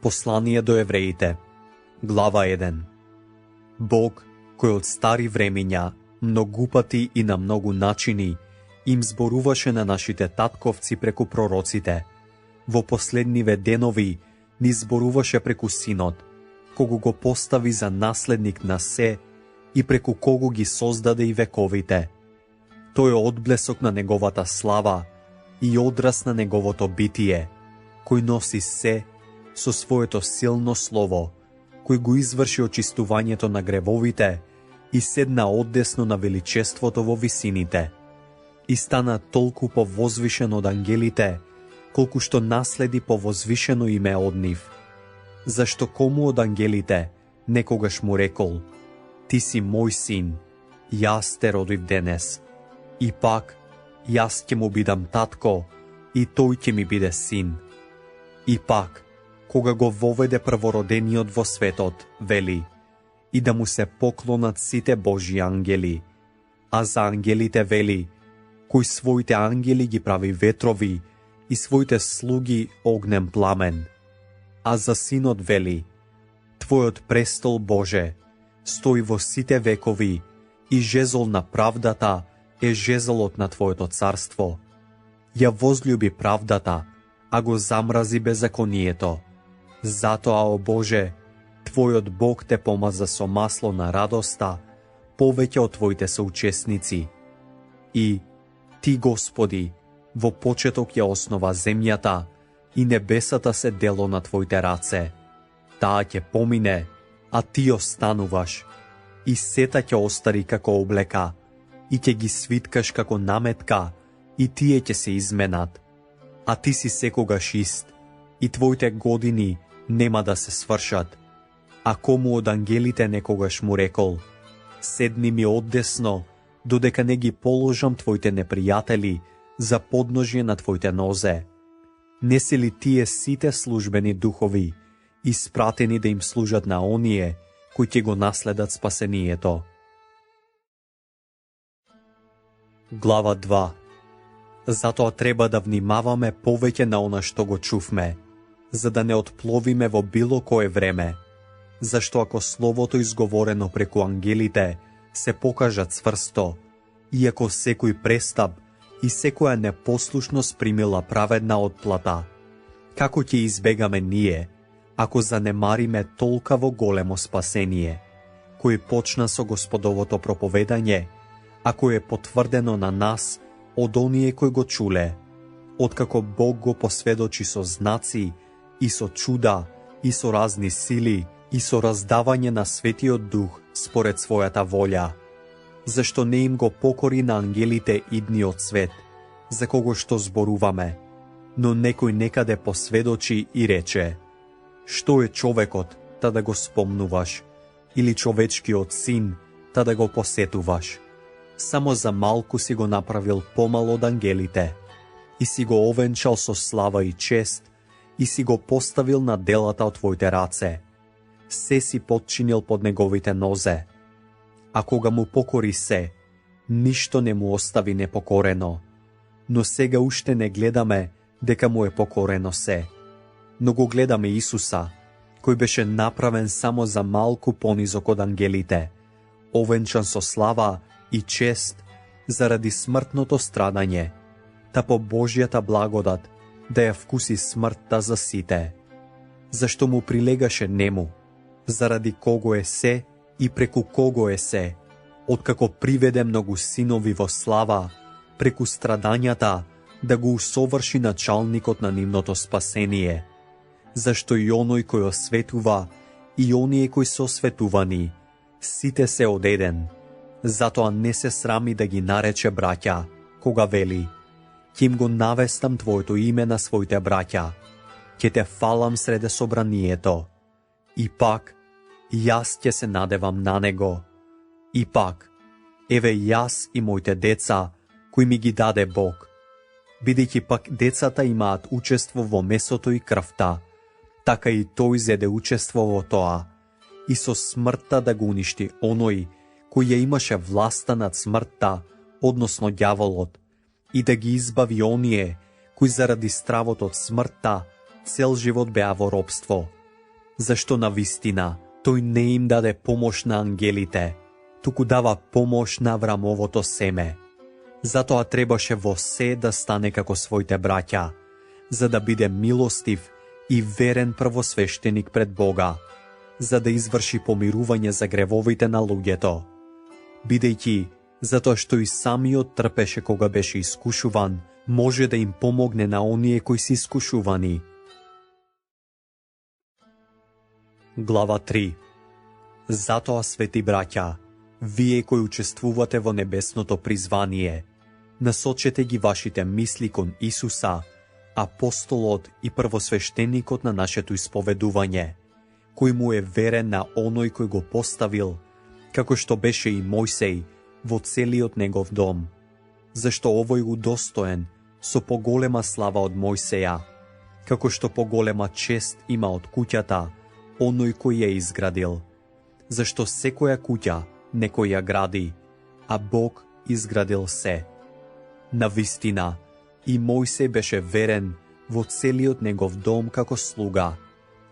Послание до евреите, глава 1. Бог, кој од стари времења, многу пати и на многу начини, им зборуваше на нашите татковци преку пророците, во последниве денови ни зборуваше преку Синот, кого го постави за наследник на се и преку кого ги создаде и вековите. Тој е одблесок на неговата слава и одраз на неговото битие, кој носи се со своето силно слово, кој го изврши очистувањето на гревовите и седна оддесно на величеството во висините. И стана толку повозвишен од ангелите, колку што наследи повозвишено име од нив. Зашто кому од ангелите некогаш му рекол: Ти си мој син, јас те родив денес. И пак, јас ќе му бидам татко, и тој ќе ми биде син. И пак, кога го воведе првородениот во светот, вели: И да му се поклонат сите Божји ангели. А за ангелите вели: Кој своите ангели ги прави ветрови и своите слуги огнен пламен. А за синот вели: Твојот престол, Боже, стои во сите векови и жезол на правдата е жезолот на Твоето царство. Ја возлюби правдата, а го замрази беззаконието. Затоа, о Боже, Твојот Бог те помаза со масло на радоста, повеќе од Твоите соучесници. И Ти, Господи, во почеток ја основа земјата и небесата се дело на Твоите раце. Таа ќе помине, а Ти остануваш, и сета ќе остари како облека, и ќе ги свиткаш како наметка, и тие ќе се изменат. А Ти си секогаш ист, и Твоите години нема да се свршат. А кому од ангелите некогаш му рекол: Седни ми оддесно, додека не ги положам Твоите непријатели за подножје на Твоите нозе. Не се ли тие сите службени духови, испратени да им служат на оние кои ќе го наследат спасението? Глава 2. Затоа треба да внимаваме повеќе на она што го чувме, за да не отпловиме во било кое време. Зашто ако словото изговорено преку ангелите се покажа цврсто, иако секој престап и секоја непослушност примила праведна отплата, како ќе избегаме ние, ако занемариме толкаво големо спасение, кој почна со Господовото проповедање, а кој е потврдено на нас од оние кои го чуле, откако Бог го посведочи со знаци и со чуда и со разни сили и со раздавање на Светиот Дух според својата волја, зашто не им го покори на ангелите идниот свет, за кого што зборуваме, но некој некаде посведочи и рече: Што е човекот, та да го спомнуваш, или човечкиот син, та да го посетуваш? Само за малку си го направил помал од ангелите, и си го овенчал со слава и чест, и си го поставил на делата од Твоите раце. Се си подчинил под неговите нозе. А кога му покори се, ништо не му остави непокорено. Но сега уште не гледаме дека му е покорено се, но го гледаме Исуса, кој беше направен само за малку понизок од ангелите, овенчан со слава и чест заради смртното страдање, та по Божјата благодат да ја вкуси смртта за сите. Зашто му прилегаше нему, заради кого е се и преку кого е се, откако приведе многу синови во слава, преку страдањата да го усоврши началникот на нивното спасение. Зашто и оној кој осветува и оние кои се осветувани, сите се од еден. Затоа не се срами да ги нарече браќа, кога вели: Ќе им го навестам Твоето име на своите браќа, ќе те фалам среде собранието. И пак, јас ќе се надевам на него. И пак, еве јас и моите деца, кои ми ги даде Бог. Бидејќи пак децата имаат учество во месото и крвта, така и тој зеде учество во тоа, и со смртта да го уништи оној кој ја имаше власта над смртта, односно ѓаволот, и да ги избави оние кои заради стравот од смртта цел живот беа во робство, Зашто на вистина тој не им даде помош на ангелите, туку дава помош на Аврамовото семе. Затоа требаше во се да стане како своите браќа, за да биде милостив и верен првосвештеник пред Бога, за да изврши помирување за гревовите на луѓето. Бидејќи, затоа што и самиот трпеше кога беше искушуван, може да им помогне на оние кои се искушувани. Глава 3. Затоа, свети браќа, вие кои учествувате во небесното призвание, насочете ги вашите мисли кон Исуса, апостолот и првосвештеникот на нашето исповедување, кој му е верен на оној кој го поставил, како што беше и Мојсей, во целиот негов дом, зашто овој удостоен со поголема слава од Мојсеја, како што поголема чест има од куќата, оној кој ја изградил, зашто секоја куќа некој ја гради, а Бог изградил се. Навистина, и Мојсей беше верен во целиот негов дом како слуга,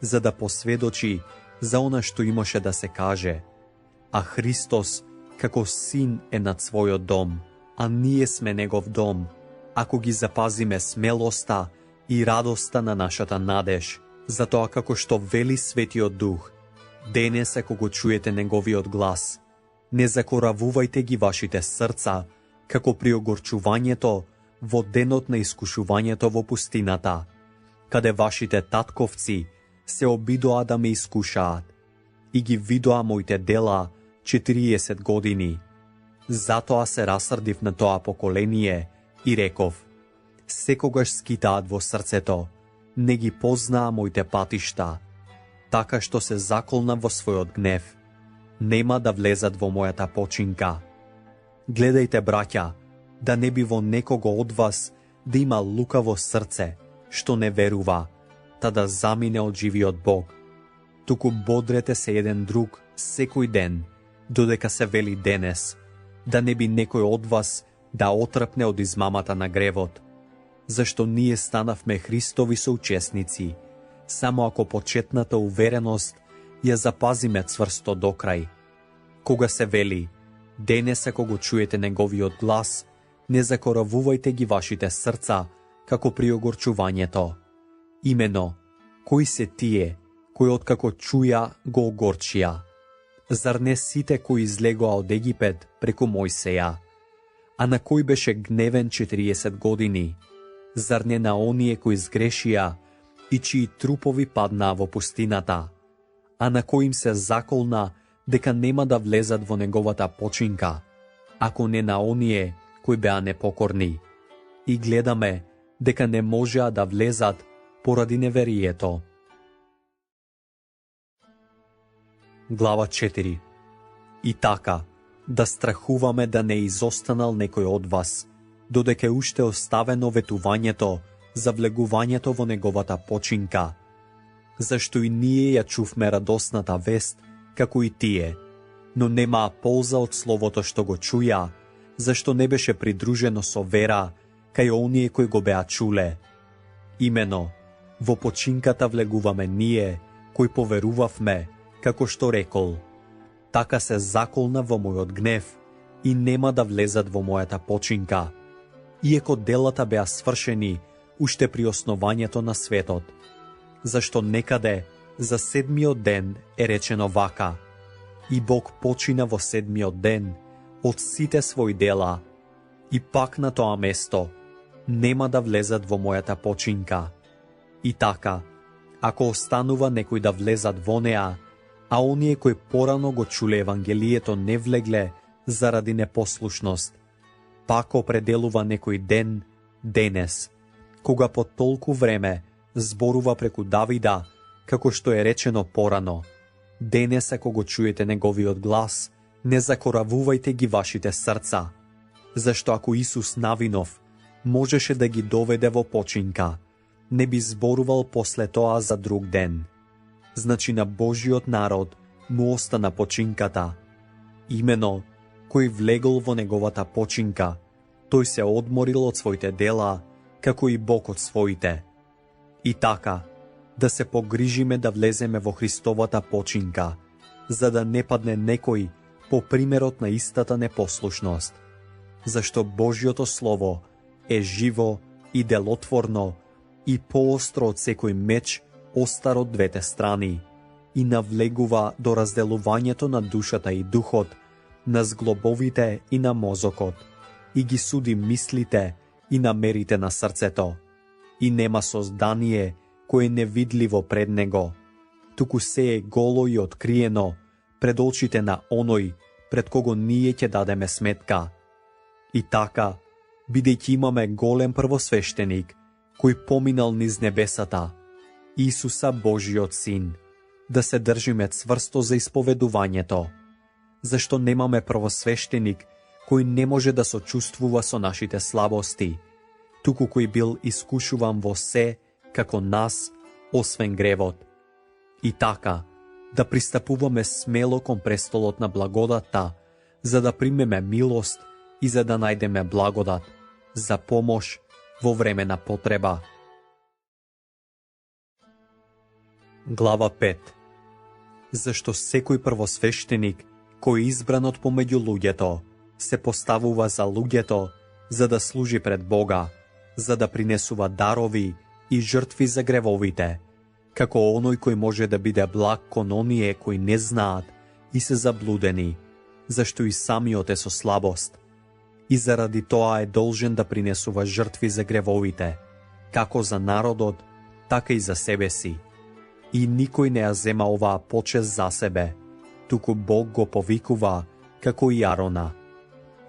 за да посведочи за она што имаше да се каже, а Христос како син е над својот дом, а ние сме негов дом, ако ги запазиме смелоста и радоста на нашата надеж, затоа како што вели Светиот Дух, денес ако го чуете неговиот глас, не закоравувајте ги вашите срца, како при огорчувањето во денот на искушувањето во пустината, каде вашите татковци се обидоа да ме искушаат, и ги видоа моите дела 40 години. Затоа се расрдив на тоа поколение и реков, секогаш скитаат во срцето, не ги познаа моите патишта, така што се заколна во својот гнев, нема да влезат во мојата починка. Гледајте, браќа, да не би во некого од вас да има лукаво срце, што не верува, та да замине од живиот Бог. Туку бодрете се еден друг секој ден, додека се вели денес, да не би некој од вас да отрпне од измамата на гревот, зашто ние станавме Христови соучесници, само ако почетната увереност ја запазиме цврсто до крај. Кога се вели, денес ако го чуете неговиот глас, не закоравувајте ги вашите срца, како при огорчувањето. Имено, кои се тие, кои откако чуја го огорчија? Зар не сите кои излегоа од Египет преку Мојсеја? А на кој беше гневен 40 години? Зар не на оние кои сгрешија и чии трупови паднаа во пустината? А на кој им се заколна дека нема да влезат во неговата починка, ако не на оние кои беа непокорни? И гледаме дека не можеа да влезат поради неверието. Глава 4. И така, да страхуваме да не изостанал некој од вас, додека уште оставено ветувањето за влегувањето во неговата починка, зашто и ние ја чувме радосната вест, како и тие, но немаа полза од словото што го чуја, зашто не беше придружено со вера кај оние кои го беа чуле. Имено, во починката влегуваме ние, кои поверувавме, како што рекол, така се заколна во мојот гнев и нема да влезат во мојата починка, иеко делата беа свршени уште при основањето на светот, зашто некаде за седмиот ден е речено вака, и Бог почина во седмиот ден од сите своји дела, и пак на тоа место нема да влезат во мојата починка. И така, ако останува некој да влезат во неа, а оние кои порано го чуле Евангелието не влегле заради непослушност, пак определува некој ден, денес, кога по толку време зборува преку Давида, како што е речено порано, денес ако го чуете неговиот глас, не закоравувајте ги вашите срца, зашто ако Исус навинов можеше да ги доведе во починка, не би зборувал после тоа за друг ден. Значи на Божиот народ му остана починката. Имено, кој влегол во неговата починка, тој се одморил од своите дела, како и Бог од своите. И така, да се погрижиме да влеземе во Христовата починка, за да не падне некој по примерот на истата непослушност. Зашто Божјото Слово е живо и делотворно и поостро од секој меч остар од двете страни и навлегува до разделувањето на душата и духот, на зглобовите и на мозокот, и ги суди мислите и намерите на срцето. И нема создание кое е невидливо пред него, туку се е голо и откриено пред очите на оној пред кого ние ќе дадеме сметка. И така, бидејќи имаме голем првосвештеник, кој поминал низ небесата, Исуса Божиот Син, да се држиме цврсто за исповедувањето, зашто немаме првосвештеник кој не може да сочувствува со нашите слабости, туку кој бил искушуван во се, како нас, освен гревот. И така, да пристапуваме смело кон престолот на благодатта, за да примеме милост и за да најдеме благодат, за помош во време на потреба. Глава 5. Зашто секој првосвештеник, кој е избран од помеѓу луѓето, се поставува за луѓето, за да служи пред Бога, за да принесува дарови и жртви за гревовите, како оној кој може да биде благ кон оние кои не знаат и се заблудени, зашто и самиот е со слабост. И заради тоа е должен да принесува жртви за гревовите, како за народот, така и за себе си. И никој не ја зема оваа почест за себе, туку Бог го повикува, како и Арона.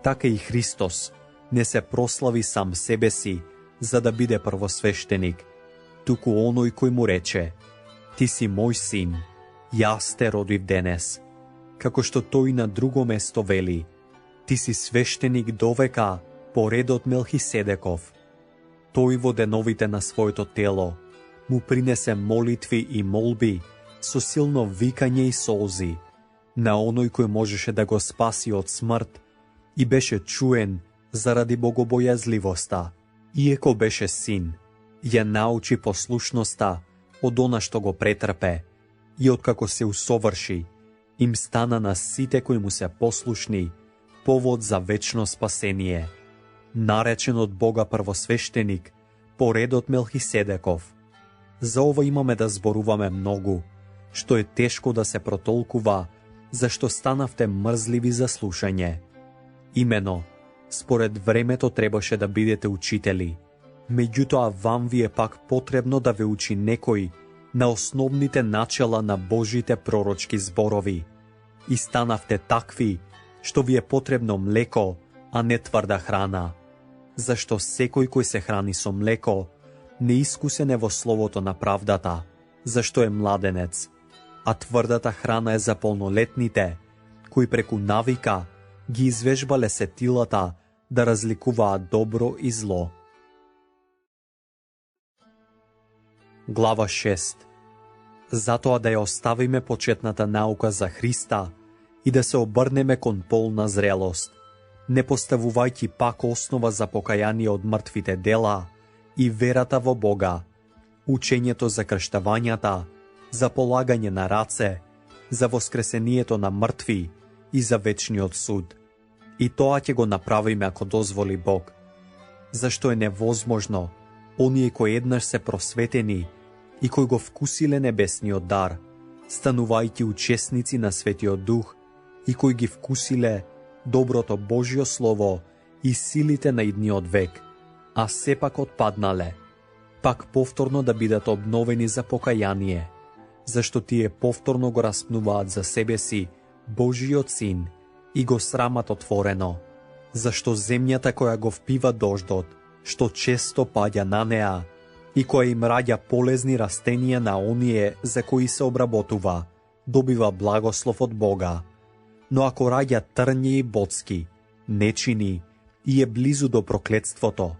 Така и Христос не се прослави сам себе си, за да биде првосвештеник, туку оној кој му рече: Ти си мој син, јас те родив денес. Како што тој на друго место вели: Ти си свештеник довека по редот Мелхиседеков. Тој во деновите на своето тело му принесе молитви и молби со силно викање и солзи на оној кој можеше да го спаси од смрт и беше чуен заради богобојазливоста. Иеко беше син, ја научи послушноста од она што го претрпе и откако се усоврши, им стана на сите кои му се послушни повод за вечно спасение, наречен од Бога првосвештеник по редот Мелхиседеков. За ова имаме да зборуваме многу, што е тешко да се протолкува, зашто станавте мрзливи за слушање. Имено, според времето требаше да бидете учители, меѓутоа вам ви е пак потребно да ве учи некој на основните начала на Божите пророчки зборови. И станавте такви, што ви е потребно млеко, а не тврда храна, зашто секој кој се храни со млеко, неискусен е во словото на правдата, зашто е младенец, а тврдата храна е за полнолетните, кои преку навика ги извежбале сетилата да разликуваат добро и зло. Глава 6. Затоа да ја оставиме почетната наука за Христа и да се обрнеме кон полна зрелост, не поставувајќи пак основа за покаяние од мртвите дела и верата во Бога, учењето за крштавањата, за полагање на раце, за воскресението на мртви и за вечниот суд. И тоа ќе го направиме ако дозволи Бог, зашто е невозможно оние кои еднаш се просветени и кои го вкусиле небесниот дар, станувајќи учесници на Светиот Дух и кои ги вкусиле доброто Божјо Слово и силите на идниот век, а сепак отпаднале, пак повторно да бидат обновени за покаяние, зашто тие повторно го распнуваат за себе си Божиот Син и го срамат отворено, зашто земјата која го впива дождот, што често паѓа на неа, и која им раѓа полезни растенија на оние за кои се обработува, добива благослов од Бога. Но ако раѓа трњи и боцки, нечини и е близу до проклетството,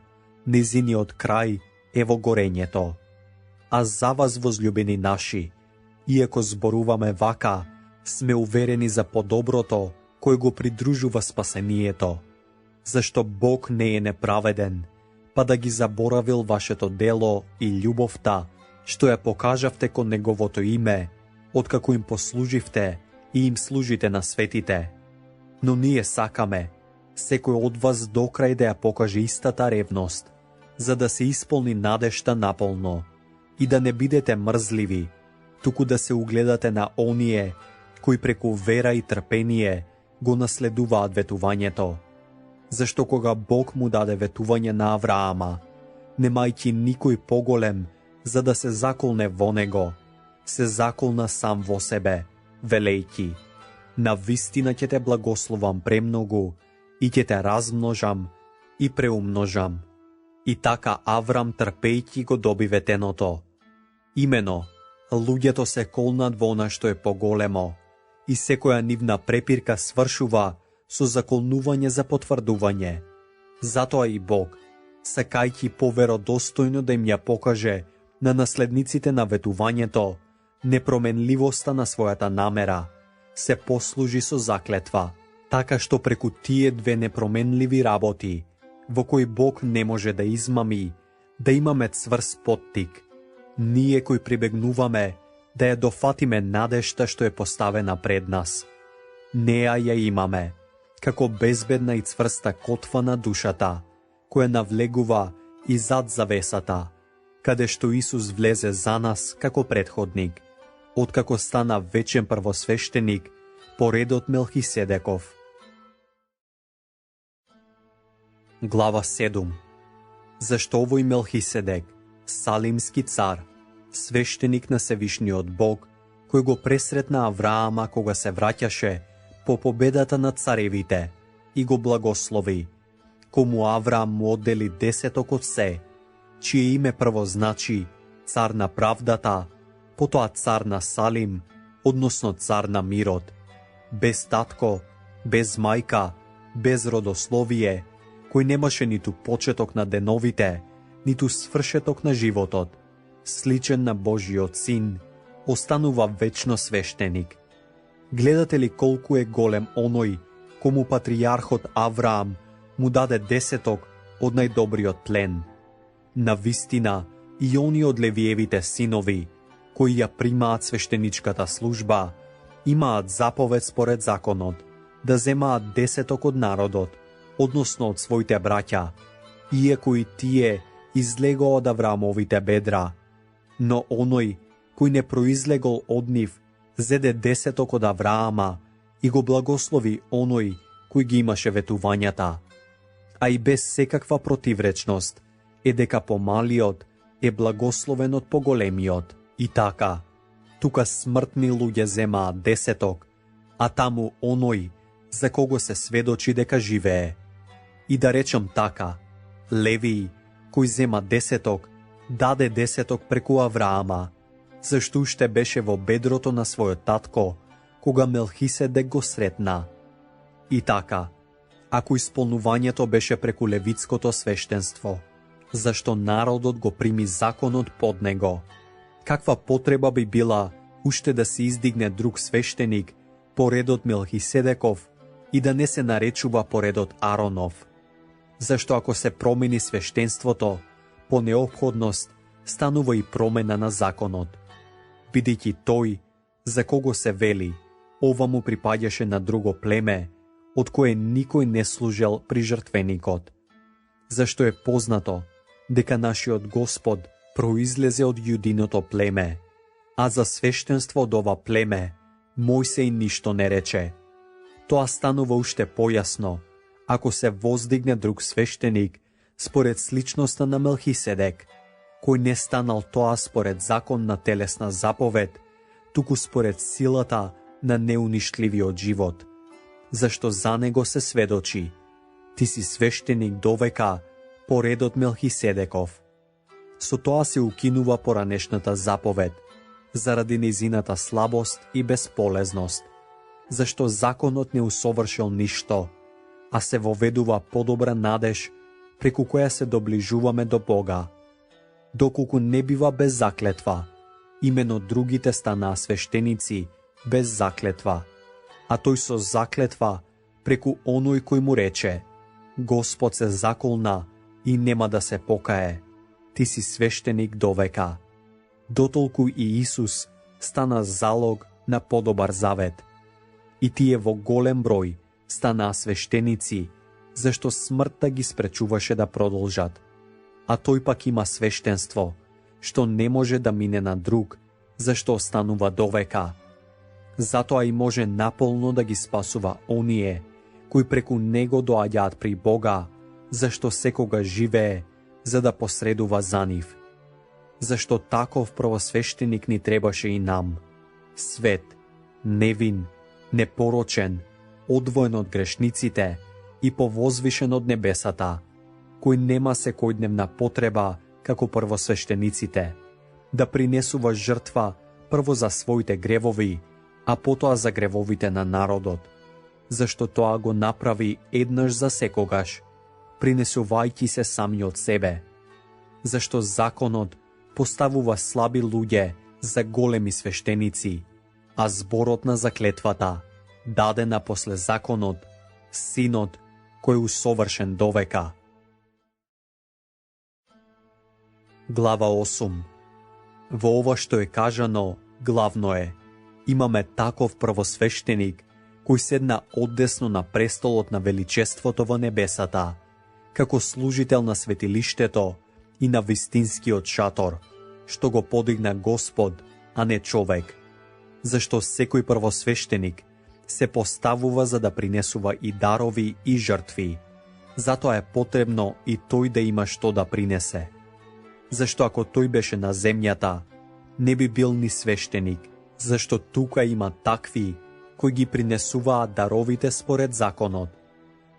незиниот крај е во горењето. А за вас, возлюбени наши, иако зборуваме вака, сме уверени за подоброто кој го придружува спасението, зашто Бог не е неправеден, па да ги заборавил вашето дело и љубовта, што ја покажавте кон неговото име, откако им послуживте и им служите на светите. Но ние сакаме секој од вас до крај да ја покаже истата ревност, за да се исполни надежта наполно и да не бидете мрзливи, туку да се угледате на оние кои преку вера и трпение го наследуваат ветувањето. Зашто кога Бог му даде ветување на Авраама, немајќи никој поголем за да се заколне во него, се заколна сам во себе, велејќи: на вистина ќе те благословам премногу и ќе те размножам и преумножам. И така Аврам трпејќи го доби ветеното. Имено, луѓето се колнат во она што е поголемо, и секоја нивна препирка свршува со заколнување за потврдување. Затоа и Бог, сакајќи поверодостојно да им ја покаже на наследниците на ветувањето непроменливоста на својата намера, се послужи со заклетва, така што преку тие две непроменливи работи, во кои Бог не може да измами, да имаме цврст поттик, ние кои прибегнуваме да ја дофатиме надежта што е поставена пред нас. Неа ја имаме, како безбедна и цврста котва на душата, која навлегува и зад завесата, каде што Исус влезе за нас како предходник, откако стана вечен првосвештеник по редот Мелхиседеков. Глава 7. Зашто овој Мелхиседек, салимски цар, свештеник на Севишниот Бог, кој го пресретна Авраама кога се враќаше по победата на царевите и го благослови, кому Авраам му оддели 10 од се, чие име прво значи цар на правдата, потоа цар на Салим, односно цар на мирот, без татко, без мајка, без родословие, кој немаше ниту почеток на деновите, ниту свршеток на животот, сличен на Божиот син, останува вечно свештеник. Гледате ли колку е голем оној кому патријархот Авраам му даде 10 од најдобриот плен? На вистина, и они од Левиевите синови, кои ја примаат свештеничката служба, имаат заповед според законот, да земаат 10 од народот, односно од своите браќа, иако и тие излегоа од Авраамовите бедра. Но оној кој не произлегол од нив, зеде 10 од Авраама и го благослови оној кој ги имаше ветувањата. А и без секаква противречност е дека помалиот е благословен од поголемиот. И така, тука смртни луѓе земаат 10, а таму оној за кого се сведочи дека живее. И да речем така, Левиј, кој зема 10, даде 10 преку Авраама, зашто уште беше во бедрото на својот татко, кога Мелхиседек го сретна. И така, ако исполнувањето беше преку левитското свештенство, зашто народот го прими законот под него, каква потреба би била уште да се издигне друг свештеник по редот Мелхиседеков и да не се наречува по редот Аронов? Зашто ако се промени свештенството, по неопходност станува и промена на законот, бидејќи тој, за кого се вели, ова му припаѓаше на друго племе, од кое никој не служел при жртвеникот. Зашто е познато дека нашиот Господ произлезе од јудиното племе, а за свештенство од ова племе Мојсеј ништо не рече. Тоа станува уште појасно ако се воздигне друг свештеник според сличноста на Мелхиседек, кој не станал тоа според закон на телесна заповед, туку според силата на неуништливиот живот, зашто за него се сведочи: ти си свештеник довека по редот Мелхиседеков. Со тоа се укинува поранешната заповед, заради незината слабост и бесполезност, зашто законот не усовршил ништо, а се воведува подобра надеж, преку која се доближуваме до Бога. Доколку не бива без заклетва, имено другите станаа свештеници без заклетва, а тој со заклетва преку оној кој му рече: Господ се заколна и нема да се покае, ти си свештеник довека. дотолку и Исус стана залог на подобар завет. И тие во голем број станаа свештеници, зашто смртта ги спречуваше да продолжат. А тој пак има свештенство, што не може да мине на друг, зашто останува довека. Затоа и може наполно да ги спасува оние, кои преку него доаѓаат при Бога, зашто секогаш живее, за да посредува за нив. Зашто таков првосвештеник ни требаше и нам. Свет, невин, непорочен, одвоен од грешниците и повозвишен од небесата, кој нема секојдневна потреба како првосвештениците, да принесува жртва прво за своите гревови, а потоа за гревовите на народот, зашто тоа го направи еднаш за секогаш, принесувајќи се сами од себе, зашто законот поставува слаби луѓе за големи свештеници, а зборот на заклетвата, дадена после законот, синот кој е усовршен довека. Глава 8. Во ова што е кажано, главно е, имаме таков првосвештеник, кој седна одесно на престолот на величеството во небесата, како служител на светилиштето и на вистинскиот шатор, што го подигна Господ, а не човек. Зашто секој првосвештеник се поставува за да принесува и дарови и жртви. Затоа е потребно и тој да има што да принесе. Зашто ако тој беше на земјата, не би бил ни свештеник, зашто тука има такви кои ги принесуваат даровите според законот.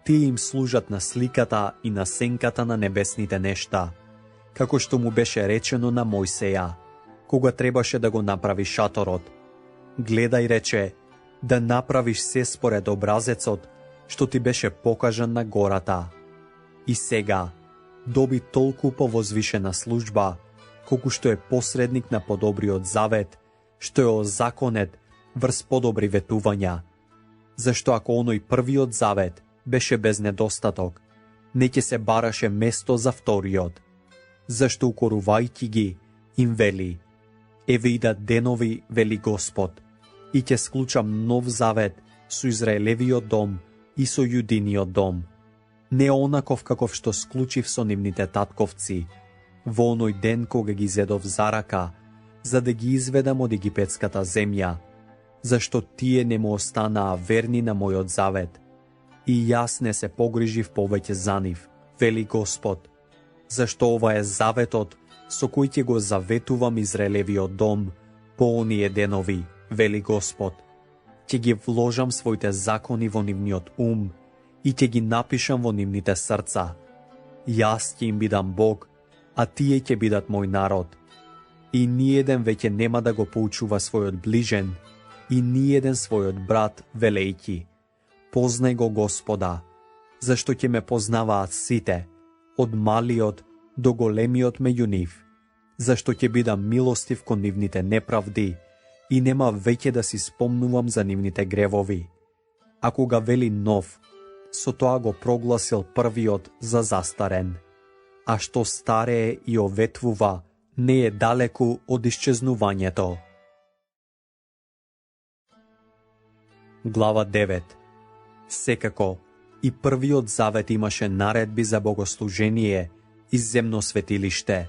Тие им служат на сликата и на сенката на небесните нешта, како што му беше речено на Мојсеја, кога требаше да го направи шаторот. Гледај, рече, да направиш се според образецот, што ти беше покажан на гората. И сега, доби толку повозвишена служба, колку што е посредник на подобриот завет, што е озаконет врз подобри ветувања. Зашто ако оној првиот завет беше без недостаток, не ќе се бараше место за вториот. Зашто укорувајќи ги, им вели, еве идат денови, вели Господ, и ќе склучам нов завет со Израелевиот дом и со Јудиниот дом. Не онаков каков што склучив со нивните татковци, во оној ден кога ги зедов за рака, за да ги изведам од египетската земја, зашто тие не му останаа верни на мојот завет. И јас не се погрижив повеќе за нив, вели Господ, зашто ова е заветот со кој ќе го заветувам Израелевиот дом по оние денови, вели Господ. Ќе ги вложам своите закони во нивниот ум и ќе ги напишам во нивните срца. Јас ќе им бидам Бог, а тие ќе бидат мој народ. И ниеден веќе нема да го поучува својот ближен, и ниеден својот брат, велејќи, познај го Господа, зашто ќе ме познаваат сите, од малиот до големиот меѓу нив, зашто ќе бидам милостив кон нивните неправди и нема веќе да си спомнувам за нивните гревови. А кога вели нов, со тоа го прогласил првиот за застарен, а што старее и оветвува, не е далеку од исчезнувањето. Глава 9. Секако, и првиот завет имаше наредби за богослужение и земно светилиште,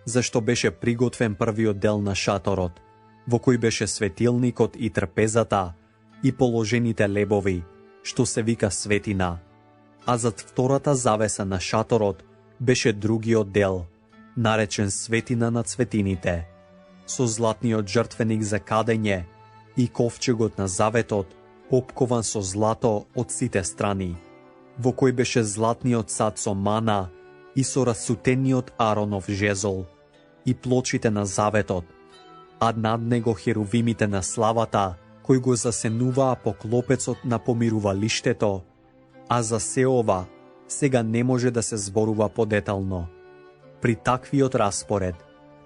зашто беше приготвен првиот дел на шаторот, во кој беше светилникот и трпезата и положените лебови, што се вика светина, а зад втората завеса на шаторот беше другиот дел, наречен светина на цветините, со златниот жртвеник за кадење и ковчегот на заветот, опкован со злато од сите страни, во кој беше златниот сад со мана и со расутениот Аронов жезол, и плочите на заветот, а над него херувимите на славата, кои го засенуваа по клопецот на помирувалиштето, а за се ова сега не може да се зборува подетално. При таквиот распоред,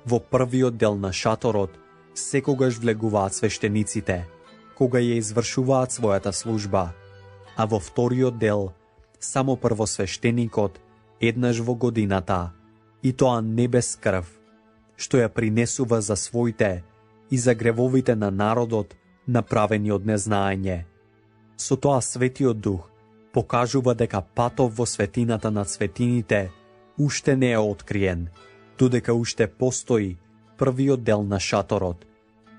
во првиот дел на шаторот, секогаш влегуваат свештениците, кога ја извршуваат својата служба, а во вториот дел, само првосвештеникот, еднаш во годината, и тоа не без крв, што ја принесува за своите и за гревовите на народот направени од незнаење. Со тоа Светиот Дух покажува дека патов во светината на светините уште не е откриен, додека уште постои првиот дел на шаторот,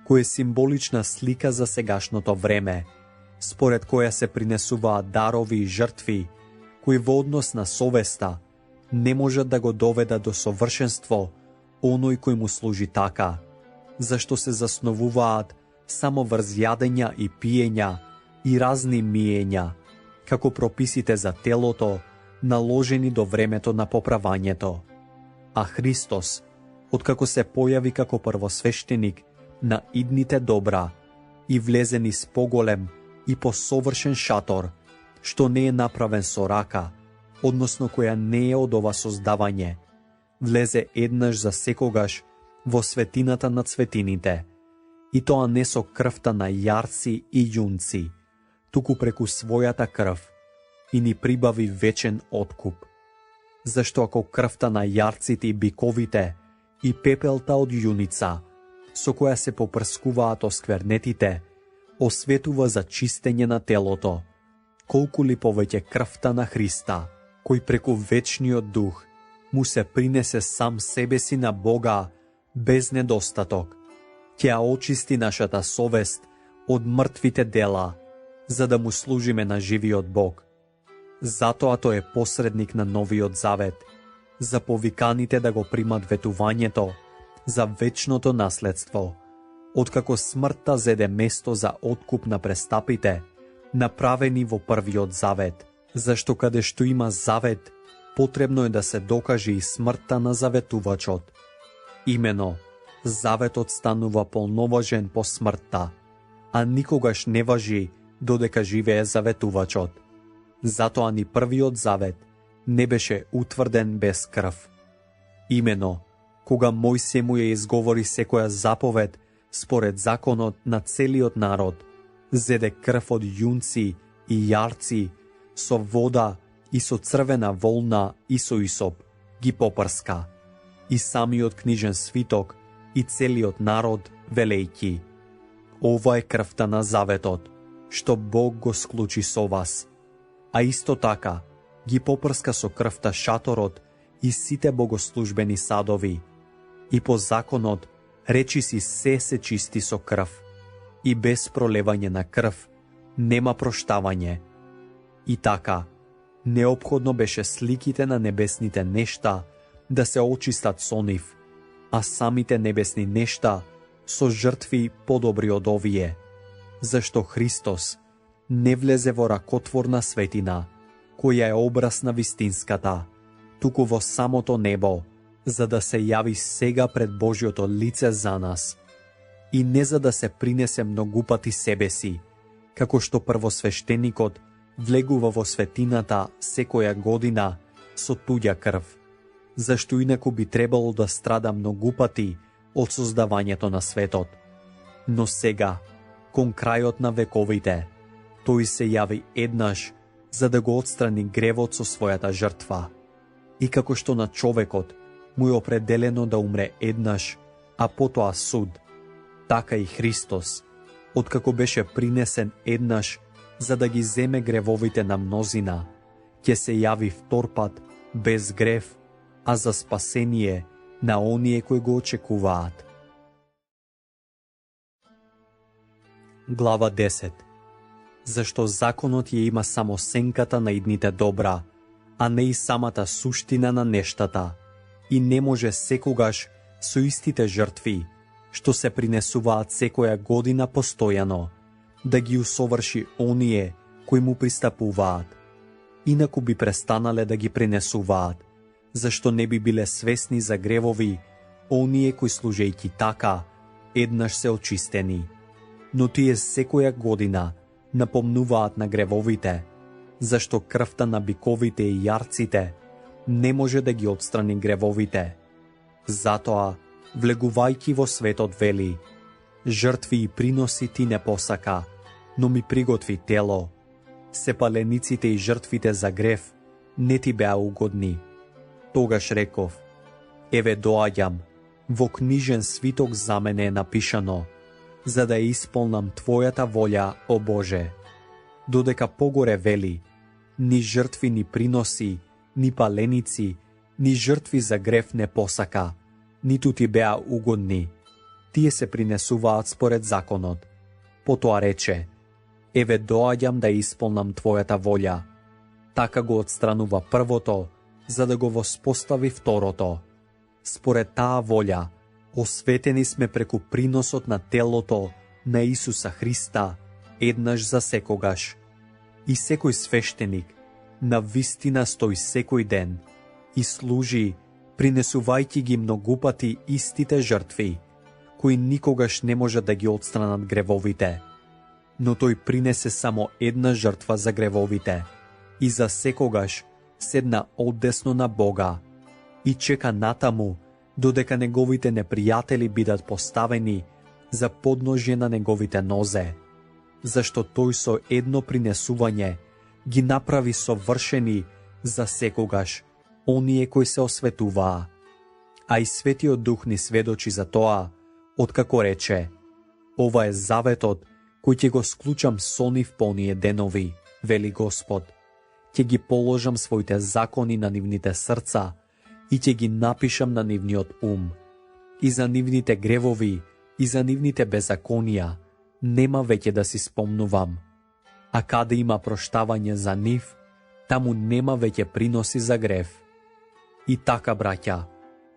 кој е символична слика за сегашното време, според која се принесуваат дарови и жртви, кои во однос на совеста не можат да го доведат до совршенство оној кој му служи така, зашто се засновуваат само врз јадења и пиења и разни миења, како прописите за телото, наложени до времето на поправањето. А Христос, откако се појави како првосвештеник на идните добра и влезе низ поголем и посовршен шатор, што не е направен со рака, односно која не е од ова создавање, влезе еднаш за секогаш во светината на светините, и тоа не со крвта на јарци и јунци, туку преку својата крв, и ни прибави вечен откуп. Зашто ако крвта на јарците и биковите и пепелта од јуница, со која се попрскуваат осквернетите, осветува за чистење на телото, колку ли повеќе крвта на Христа, кој преку вечниот Дух му се принесе сам себе си на Бога без недостаток, ќе ја очисти нашата совест од мртвите дела, за да му служиме на живиот Бог. Затоа тој е посредник на новиот завет, за повиканите да го примат ветувањето за вечното наследство, откако смртта зеде место за откуп на престапите, направени во првиот завет, зашто каде што има завет, потребно е да се докаже и смртта на заветувачот. Имено, заветот станува полноважен по смртта, а никогаш не важи додека живее заветувачот. Затоа ни првиот завет не беше утврден без крв. Имено, кога Мојсije му ја изговори секоја заповед според законот на целиот народ, зеде крв од јунци и јарци, со вода и со црвена волна и со исоп, ги попрска, и самиот книжен свиток и целиот народ, велејки: ова е крвта на заветот, што Бог го склучи со вас. А исто така, ги попрска со крвта шаторот и сите богослужбени садови. И по законот, речиси се чисти со крв, и без пролевање на крв нема проштавање. И така, неопходно беше сликите на небесните нешта да се очистат со нив, а самите небесни нешта со жртви подобри од овие, зашто Христос не влезе во ракотворна светина, која е образ на вистинската, туку во самото небо, за да се јави сега пред Божјото лице за нас, и не за да се принесе многупати себе си, како што првосвештеникот влегува во светината секоја година со туѓа крв, зашто инаку би требало да страда многупати од создавањето на светот. Но сега, кон крајот на вековите, тој се јави еднаш за да го отстрани гревот со својата жртва. И како што на човекот му е определено да умре еднаш, а потоа суд, така и Христос, откако беше принесен еднаш за да ги земе гревовите на мнозина, ќе се јави вторпат без грев, а за спасение на оние кои го очекуваат. Глава 10. Зашто законот ја има само сенката на идните добра, а не и самата суштина на нештата, и не може секогаш со истите жртви, што се принесуваат секоја година постојано, да ги усоврши оние кои му пристапуваат. Инаку би престанале да ги принесуваат, зашто не би биле свесни за гревови, оние кои служејќи така, еднаш се очистени. Но тие секоја година напомнуваат на гревовите, зашто крвта на биковите и јарците не може да ги отстрани гревовите. Затоа, влегувајќи во светот, вели: жртви и приноси ти не посака, но ми приготви тело. Сепалениците и жртвите за грев не ти беа угодни. Тогаш реков: еве доаѓам, Во книжен свиток за мене е напишано, за да исполнам Твојата волја, о Боже. Додека погоре вели, ни жртви ни приноси, ни паленици, ни жртви за грев не посака, ниту ти беа угодни. Тие се принесуваат според законот. Потоа рече, еве доаѓам да исполнам Твојата волја. Така го отстранува првото, за да го воспостави второто. Според таа волја, осветени сме преку приносот на телото на Исуса Христа, еднаш за секогаш. И секој свештеник на вистина стои секој ден и служи, принесувајќи ги многупати истите жртви, кои никогаш не може да ги отстранат гревовите. Но тој принесе само една жртва за гревовите и за секогаш седна одесно на Бога и чека натаму додека неговите непријатели бидат поставени за подножје на неговите нозе, зашто тој со едно принесување ги направи совршени за секогаш оние кои се осветуваа. А и Светиот Дух ни сведочи за тоа, откако рече, ова е заветот кој ќе го склучам со нив по оние денови, вели Господ. Ќе ги положам своите закони на нивните срца и ќе ги напишам на нивниот ум. И за нивните гревови и за нивните беззаконија нема веќе да си спомнувам. А каде има проштавање за нив, таму нема веќе приноси за грев. И така, браќа,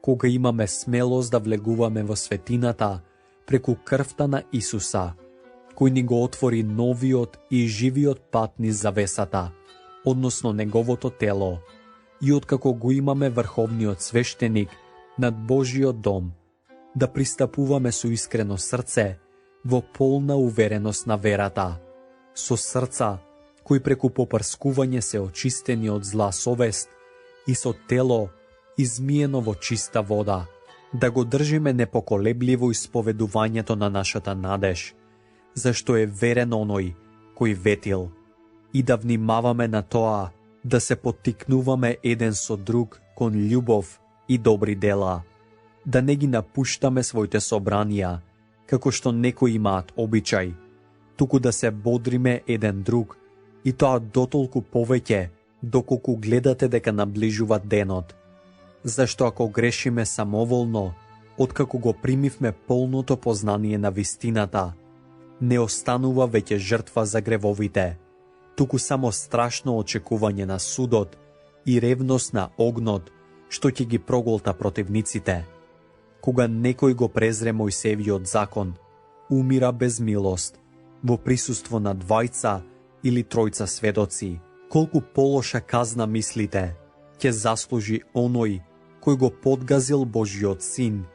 кога имаме смелост да влегуваме во светината преку крвта на Исуса, кој ни го отвори новиот и живиот пат низ завесата, односно неговото тело, и откако го имаме врховниот свештеник над Божиот дом, да пристапуваме со искрено срце во полна увереност на верата, со срца кои преку попрскување се очистени од зла совест и со тело измиено во чиста вода, да го држиме непоколебливо исповедувањето на нашата надеж, зашто е верен оној кој ветил, и да внимаваме на тоа да се поттикнуваме еден со друг кон љубов и добри дела, да не ги напуштаме своите собранија, како што некои имаат обичај, туку да се бодриме еден друг, и тоа дотолку повеќе, доколку гледате дека наближува денот. Зашто ако грешиме самоволно, откако го примивме полното познание на вистината, не останува веќе жртва за гревовите, туку само страшно очекување на судот и ревност на огнот, што ќе ги проголта противниците. Кога некој го презре Мојсеевиот закон, умира без милост, во присуство на двајца или тројца сведоци, колку полоша казна мислите ќе заслужи оној кој го подгазил Божиот син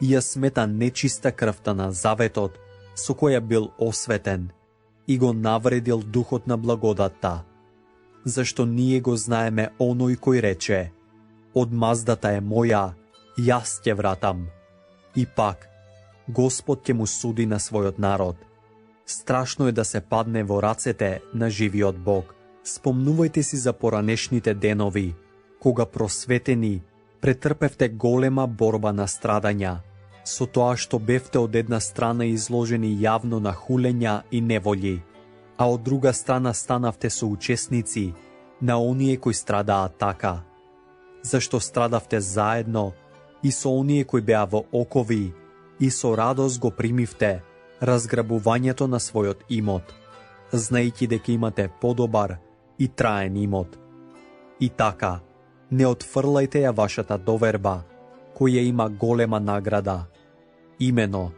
и ја смета нечиста крвта на заветот со која бил осветен и го навредил духот на благодатта. Зашто ние го знаеме оној кој рече, одмаздата е моја, јас ќе вратам. И пак, Господ ќе му суди на својот народ. Страшно е да се падне во рацете на живиот Бог. Спомнувајте си за поранешните денови, кога просветени претрпевте голема борба на страдања, со тоа што бевте од една страна изложени јавно на хулења и неволји, а од друга страна станавте соучесници на оние кои страдаат така. Зашто страдавте заедно и со оние кои беа во окови и со радост го примивте разграбувањето на својот имот, знаејќи дека имате подобар и траен имот. И така, не отфрлајте ја вашата доверба, која има голема награда. Имено,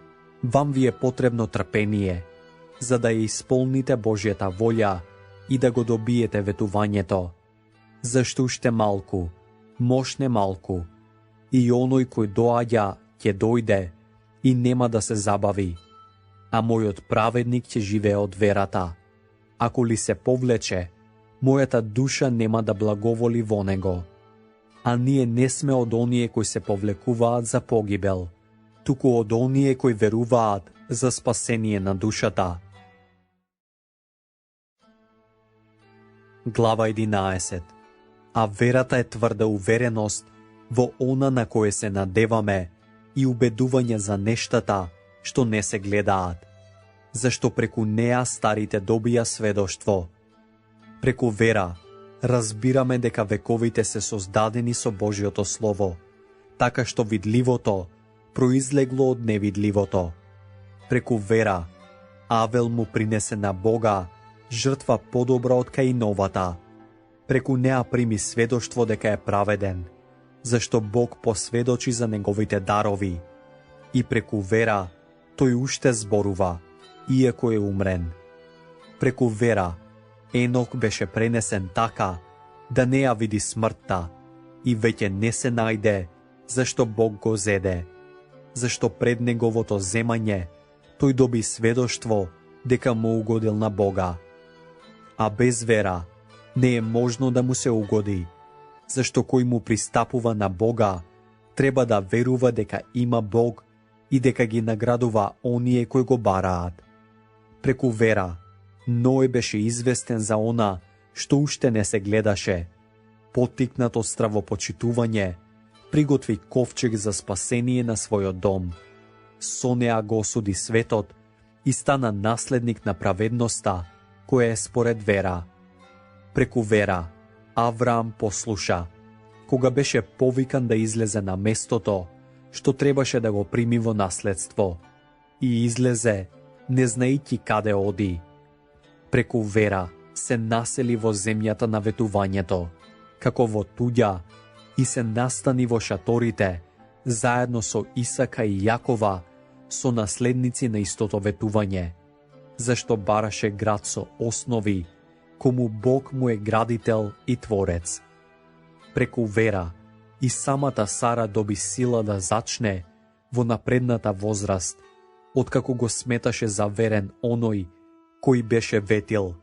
вам ви е потребно трпение, за да ја исполните Божјата волја и да го добиете ветувањето. Зашто уште малку, мошне малку, и оној кој доаѓа ќе дојде и нема да се забави, а мојот праведник ќе живее од верата. Ако ли се повлече, мојата душа нема да благоволи во него. А ние не сме од оние кои се повлекуваат за погибел, туку од оние кои веруваат за спасение на душата. Глава 11. А верата е тврда увереност во она на кое се надеваме и убедување за нештата што не се гледаат, зашто преку неа старите добија сведоштво. Преку вера разбираме дека вековите се создадени со Божјото Слово, така што видливото произлегло од невидливото. Преку вера Авел му принесе на Бога жртва подобра од Каиновата. Преку неа прими сведоштво дека е праведен, зашто Бог посведочи за неговите дарови. И преку вера тој уште зборува, иако е умрен. Преку вера Енок беше пренесен така да не ја види смртта и веќе не се најде, зашто Бог го зеде. Зашто пред неговото земање тој доби сведоштво дека му угодил на Бога. А без вера не е можно да му се угоди, зашто кој му пристапува на Бога треба да верува дека има Бог и дека ги наградува оние кои го бараат. Преку вера Ној беше известен за она што уште не се гледаше. Поттикнат од стравопочитување, приготви ковчег за спасение на својот дом. Со неа го осуди светот и стана наследник на праведноста, која е според вера. Преку вера Авраам послуша, кога беше повикан да излезе на местото што требаше да го прими во наследство, и излезе, не знаејќи каде оди. Преку вера се насели во земјата на ветувањето, како во туѓа, и се настани во шаторите, заедно со Исака и Јакова, со наследници на истото ветување, зашто бараше град со основи, кому Бог му е градител и творец. Преку вера и самата Сара доби сила да зачне во напредната возраст, откако го сметаше за верен оној кој беше ветил.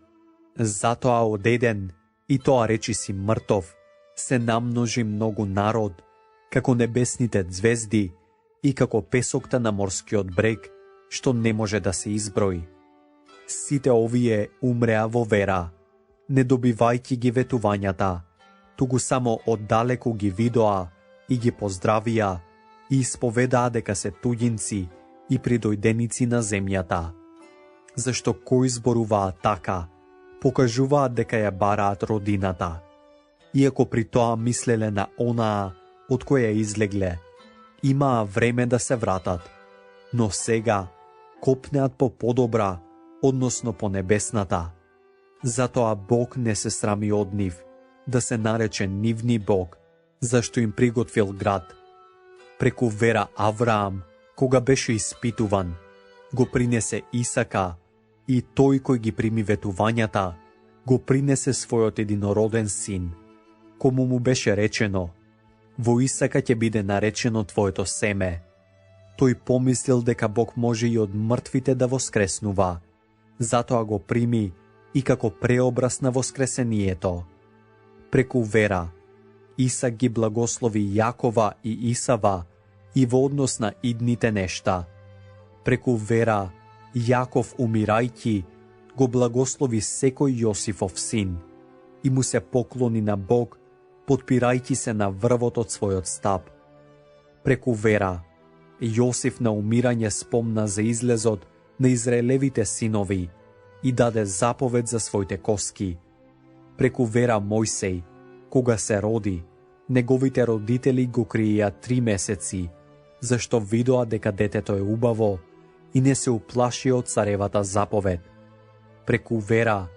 Затоа од еден, и тоа речиси мртов, се намножи многу народ, како небесните звезди и како песокта на морскиот брег, што не може да се изброи. Сите овие умреа во вера, не добивајќи ги ветувањата, туку само оддалеку ги видоа и ги поздравија и исповедаа дека се туѓинци и придојденици на земјата. Зашто кои зборуваат така, покажуваат дека ја бараат родината, иако при тоа мислеле на онаа од која излегле, имаа време да се вратат, но сега копнеат по подобра, односно по небесната. Затоа Бог не се срами од нив, да се нарече нивни Бог, зашто им приготвил град. Преку вера Авраам, кога беше испитуван, го принесе Исака, и тој кој ги прими ветувањата, го принесе својот единороден син, кому му беше речено: во Исака ќе биде наречено твоето семе. Тој помислил дека Бог може и од мртвите да воскреснува, затоа го прими и како преобраз на воскресението. Преку вера Исак ги благослови Јакова и Исава и во однос на идните нешта. Преку вера Јаков, умирајќи, го благослови секој Јосифов син и му се поклони на Бог, подпирајќи се на врвот од својот стап. Преку вера Јосиф на умирање спомна за излезот на Израелевите синови и даде заповед за своите коски. Преку вера Мојсей, кога се роди, неговите родители го криеа 3 месеци, зашто видоа дека детето е убаво и не се уплаши од царевата заповед. Преку вера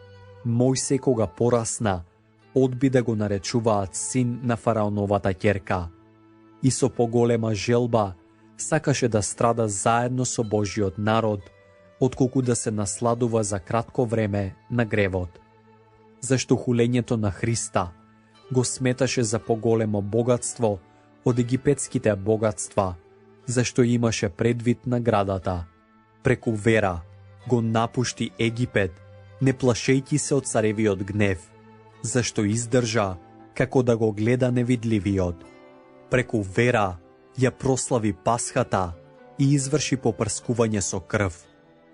Мојсей, кога порасна, одби да го наречуваат син на фараоновата ќерка и со поголема желба сакаше да страда заедно со Божиот народ, отколку да се насладува за кратко време на гревот. Зашто хулењето на Христа го сметаше за поголемо богатство од египетските богатства, зашто имаше предвид наградата. Преку вера го напушти Египет, не плашејќи се од царевиот гнев, зашто издржа како да го гледа невидливиот. Преку вера ја прослави Пасхата и изврши попрскување со крв,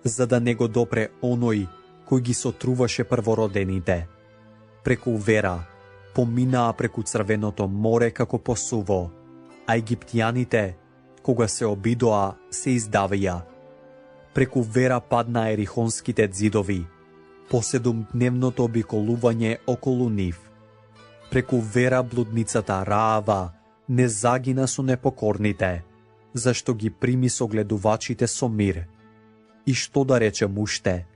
за да не го допре оној кој ги сотруваше првородените. Преку вера поминаа преку Црвеното море како по суво, а египтјаните кога се обидоа, се издавија. Преку вера падна ерихонските ѕидови, по 7-дневното обиколување околу нив. Преку вера блудницата Раава не загина со непокорните, зашто ги прими согледувачите со мир. И што да речем уште,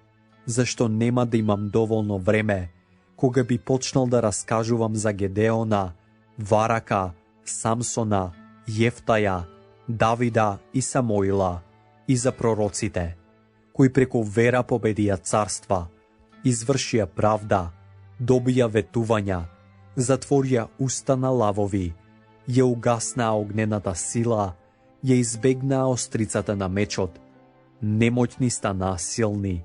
зашто нема да имам доволно време, кога би почнал да раскажувам за Гедеона, Варака, Самсона, Јефтаја, Давида и Самоила, и за пророците, кои преку вера победија царства, извршија правда, добија ветувања, затворија уста на лавови, ја угаснаа огнената сила, ја избегнаа острицата на мечот, немоќни станаа силни,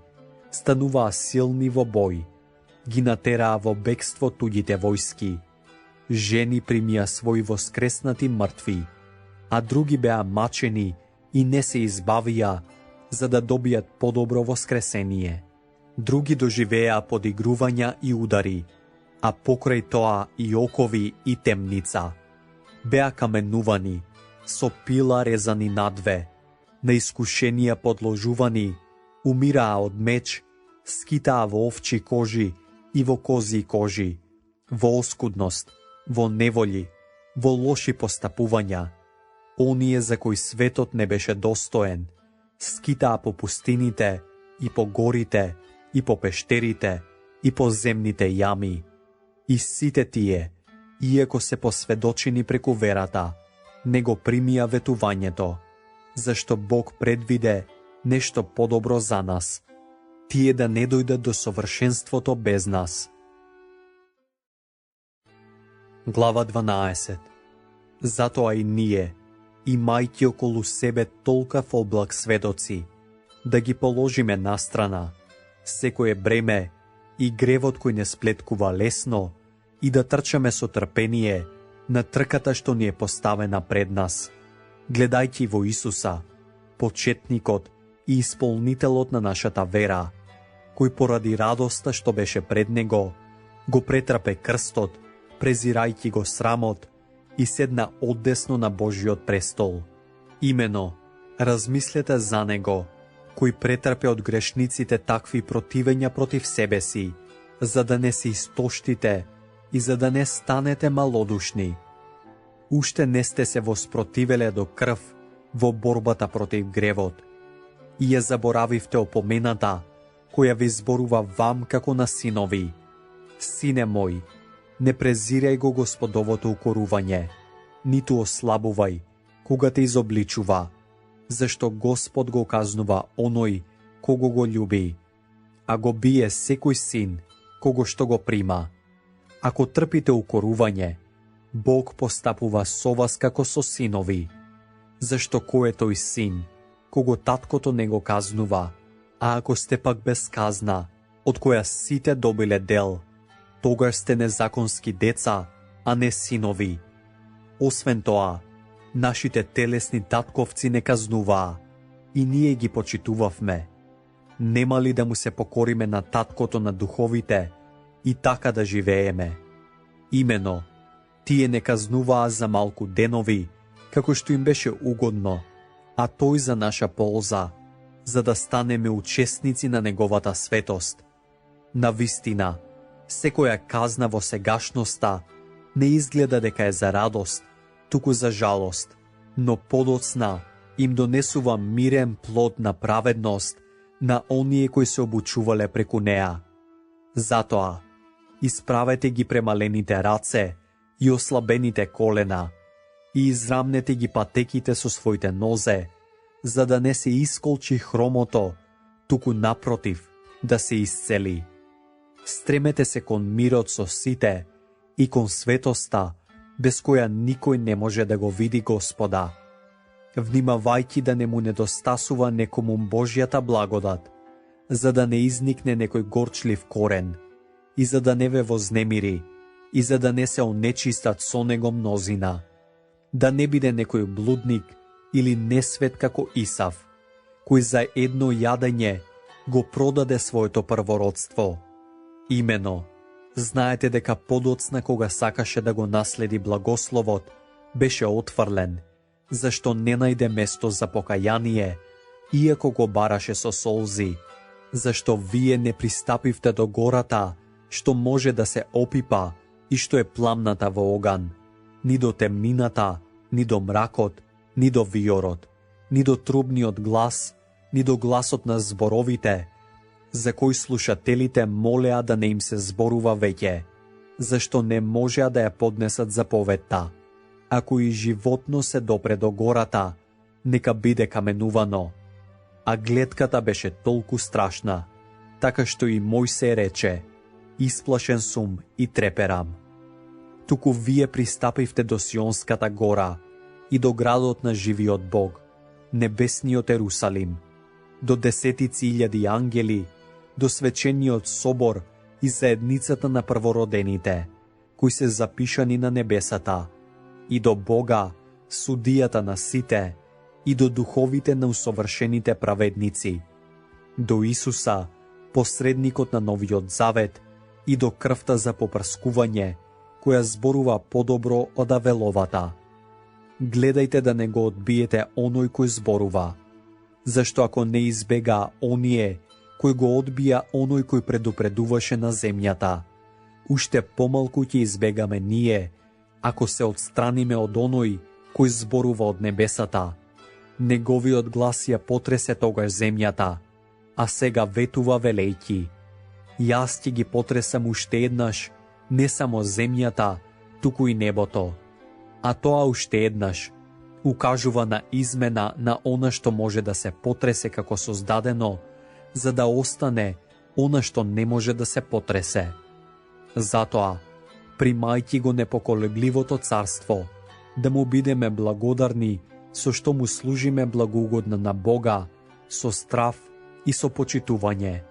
стануваа силни во бој, ги натераа во бегство туѓите војски, жени примија своји воскреснати мртви, а други беа мачени и не се избавија, за да добијат подобро воскресение. Други доживеа подигрувања и удари, а покрај тоа и окови и темница. Беа каменувани, со пила резани надве, на искушенија подложувани, умираа од меч, скитаа во овчи кожи и во козји кожи, во оскудност, во неволи, во лоши постапувања. Оние за кои светот не беше достоен, скитаа по пустините и по горите и по пештерите и по земните јами. И сите тие, иако се посведочени преку верата, не го примија ветувањето, зашто Бог предвиде нешто подобро за нас, тие да не дојдат до совршенството без нас. Глава 12. Затоа и ние, имајќи околу себе толкав облак сведоци, да ги положиме настрана секое бреме и гревот кој не сплеткува лесно, и да трчаме со трпение на трката што ни е поставена пред нас, гледајќи во Исуса, почетникот и исполнителот на нашата вера, кој поради радоста што беше пред него, го претрпе крстот, презирајќи го срамот, и седна оддесно на Божиот престол. Имено, размислете за него, кој претрпе од грешниците такви противења против себе си, за да не се истоштите и за да не станете малодушни. Уште не сте се воспротивеле до крв во борбата против гревот, и ја заборавивте опомената, која ви зборува вам како на синови. Сине мој, не презирај го Господовото укорување, ниту ослабувај кога те изобличува, зашто Господ го казнува оној кого го љуби, а го бие секој син кого што го прима. Ако трпите укорување, Бог постапува со вас како со синови, зашто кој е тој син, кого таткото не го казнува, а ако сте пак без казна, од која сите добиле дел, тогаш сте незаконски деца, а не синови. Освен тоа, нашите телесни татковци не казнуваа, и ние ги почитувавме. Нема ли да му се покориме на таткото на духовите и така да живееме? Имено, тие не казнуваа за малку денови, како што им беше угодно, а тој за наша полза, за да станеме учесници на неговата светост. Навистина, секоја казна во сегашноста не изгледа дека е за радост, туку за жалост, но подоцна им донесува мирен плод на праведност на оние кои се обучувале преку неа. Затоа, исправете ги премалените раце и ослабените колена и израмнете ги патеките со своите нозе, за да не се исколчи хромото, туку напротив, да се исцели. Стремете се кон мирот со сите и кон светоста, без која никој не може да го види Господа. Внимавајќи да не му недостасува некому Божјата благодат, за да не изникне некој горчлив корен, и за да не ве вознемири, и за да не се онечистат со него мнозина, да не биде некој блудник или несвет како Исав, кој за едно јадење го продаде своето првородство. Имено, знаете дека подоцна кога сакаше да го наследи благословот, беше отфрлен, Зашто не најде место за покаяние, иако го бараше со солзи? Зашто вие не пристапивте до гората, што може да се опипа и што е пламната во оган, ни до темнината, ни до мракот, ни до виорот, ни до трубниот глас, ни до гласот на зборовите, за кои слушателите молеа да не им се зборува веќе, зашто не можеа да ја поднесат заповедта. Ако и животно се допре до гората, нека биде каменувано. А гледката беше толку страшна, така што и Мојсей рече: исплашен сум и треперам. Туку вие пристапивте до Сионската гора и до градот на живиот Бог, небесниот Ерусалим, до 10,000 ангели, до свечениот собор и заедницата на првородените, кои се запишани на небесата, и до Бога, судијата на сите, и до духовите на усовршените праведници, до Исуса, посредникот на новиот завет, и до крвта за попрскување, која зборува подобро од Авеловата. Гледајте да не го одбиете оној кој зборува, зашто ако не избега оние кој го одбија оној кој предупредуваше на земјата, уште помалку ќе избегаме ние, ако се отстраниме од оној кој зборува од небесата. Неговиот глас ја потресе тогаш земјата, а сега ветува велејќи: јас ќе ги потресам уште еднаш, не само земјата, туку и небото. А тоа уште еднаш укажува на измена на она што може да се потресе како создадено, за да остане она што не може да се потресе. Затоа, примајќи го непоколебливото царство, да му бидеме благодарни, со што му служиме благоугодно на Бога, со страв и со почитување,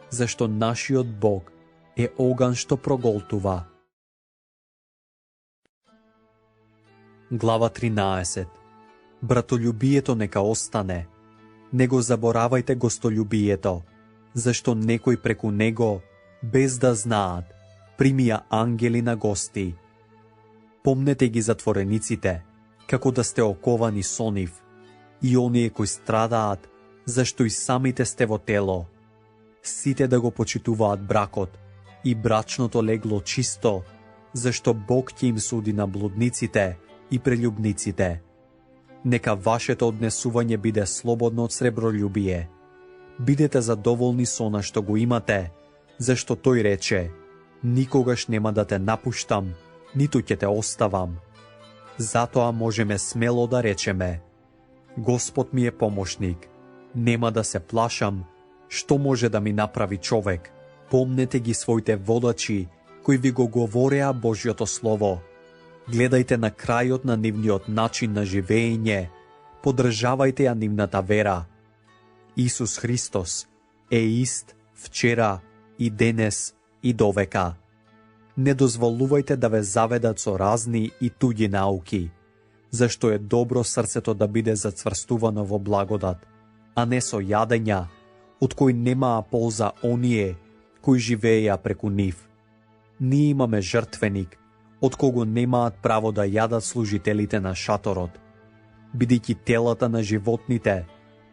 зашто нашиот Бог е оган што проголтува. Глава 13. Братолюбието нека остане. Не го заборавајте гостолюбието, зашто некој преку него, без да знаат, примија ангели на гости. Помнете ги затворениците, како да сте оковани со нив, и оние кои страдаат, зашто и самите сте во тело. Сите да го почитуваат бракот и брачното легло чисто, зашто Бог ќе им суди на блудниците и прелюбниците. Нека вашето однесување биде слободно од сребролюбие. Бидете задоволни со она што го имате, зашто тој рече: никогаш нема да те напуштам, ниту ќе те оставам. Затоа можеме смело да речеме: Господ ми е помошник, нема да се плашам, што може да ми направи човек. Помнете ги своите водачи, кои ви го говореа Божјото Слово. Гледајте на крајот на нивниот начин на живење, подржавајте ја нивната вера. Исус Христос е ист вчера и денес и довека. Не дозволувајте да ве заведат со разни и туѓи науки, зашто е добро срцето да биде зацврстувано во благодат, а не со јадења, од кои немаа полза оние кои живееја преку нив. Ние имаме жртвеник, од кого немаат право да јадат служителите на шаторот, бидејќи телата на животните,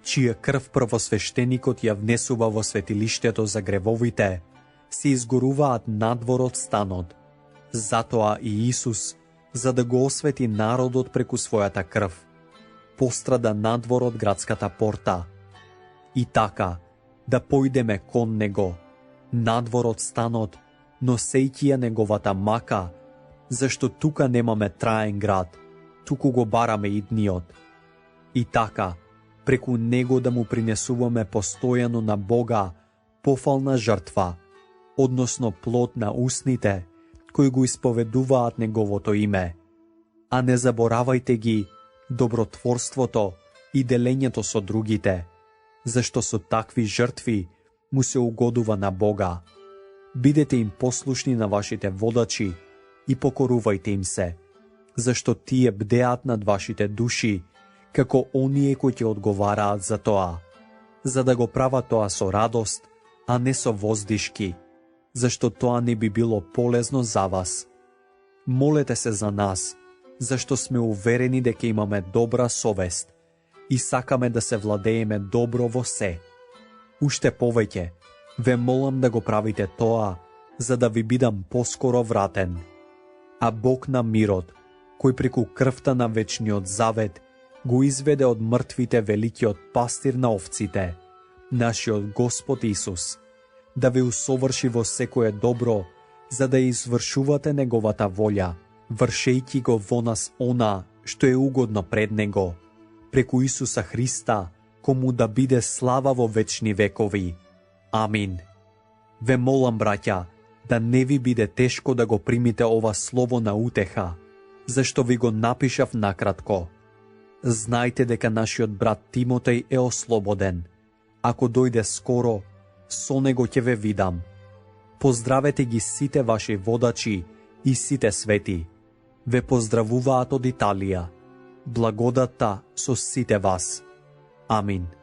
чија крв првосвештеникот ја внесува во светилиштето за гревовите, се изгоруваат надвор од станот. Затоа и Исус, за да го освети народот преку својата крв, пострада надвор од градската порта. И така, да појдеме кон него, надвор од станот, носејќи ја неговата мака, зашто тука немаме траен град, туку го бараме идниот. И така, преку него да му принесуваме постојано на Бога пофална жртва, односно плод на устните, кои го исповедуваат неговото име. А не заборавајте ги добротворството и делењето со другите, зашто со такви жртви му се угодува на Бога. Бидете им послушни на вашите водачи и покорувајте им се, зашто тие бдеат над вашите души, како оние кои ќе одговараат за тоа, за да го прават тоа со радост, а не со воздишки, зашто тоа не би било полезно за вас. Молете се за нас, зашто сме уверени дека имаме добра совест и сакаме да се владееме добро во се. Уште повеќе, ве молам да го правите тоа, за да ви бидам поскоро вратен. А Бог на мирот, кој преку крвта на вечниот завет го изведе од мртвите великиот пастир на овците, нашиот Господ Исус, да ви усоврши во секое добро, за да извршувате неговата волја, вршејќи го во нас она што е угодно пред него, преку Исуса Христа, кому да биде слава во вечни векови. Амин. Ве молам, браќа, да не ви биде тешко да го примите ова слово на утеха, зашто ви го напишав накратко. Знајте дека нашиот брат Тимотеј е ослободен. Ако дојде скоро, со него ќе ве видам. Поздравете ги сите ваши водачи и сите свети. Ве поздравуваат од Италија. Благодатта со сите вас. Амин.